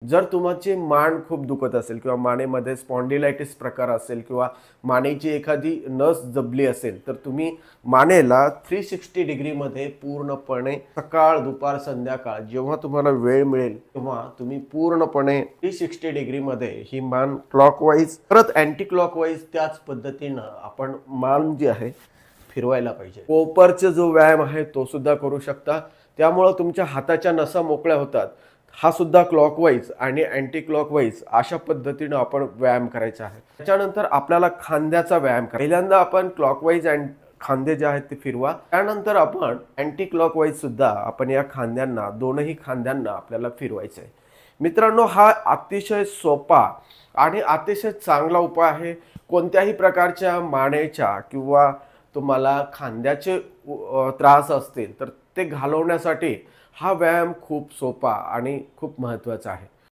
जर तुमची मान खूप दुखत असेल किंवा मानेमध्ये स्पॉन्डिलायटिस प्रकार असेल किंवा मानेची एखादी नस दबली असेल, तर तुम्ही मानेला 360 डिग्रीमध्ये पूर्णपणे सकाळ, दुपार, संध्याकाळ जेव्हा तुम्हाला वेळ मिळेल तेव्हा तुम्ही पूर्णपणे 360 डिग्रीमध्ये ही मान क्लॉकवाईज परत अँटी क्लॉकवाईज त्याच पद्धतीनं आपण मान जी आहे फिरवायला पाहिजे। कोपरचा जो व्यायाम आहे तो सुद्धा करू शकता। त्यामुळे तुमच्या हाताच्या नसा मोकळ्या होतात। हा सुद्धा क्लॉकवाईज आणि अँटी क्लॉकवाईज अशा पद्धतीने आपण व्यायाम करायचा आहे। त्याच्यानंतर आपल्याला खांद्याचा व्यायाम करायचा। पहिल्यांदा आपण क्लॉकवाईज अँड खांदे जे आहेत ते फिरवा, त्यानंतर आपण अँटी क्लॉकवाईज सुद्धा आपण या खांद्यांना दोनही खांद्यांना आपल्याला फिरवायचं आहे। मित्रांनो, हा अतिशय सोपा आणि अतिशय चांगला उपाय आहे। कोणत्याही प्रकारच्या मानेच्या किंवा तुम्हाला खांद्याचे त्रास असतील तर ते घालवण्यासाठी हा व्यायाम खूप सोपा आणि खूप महत्त्वाचा आहे।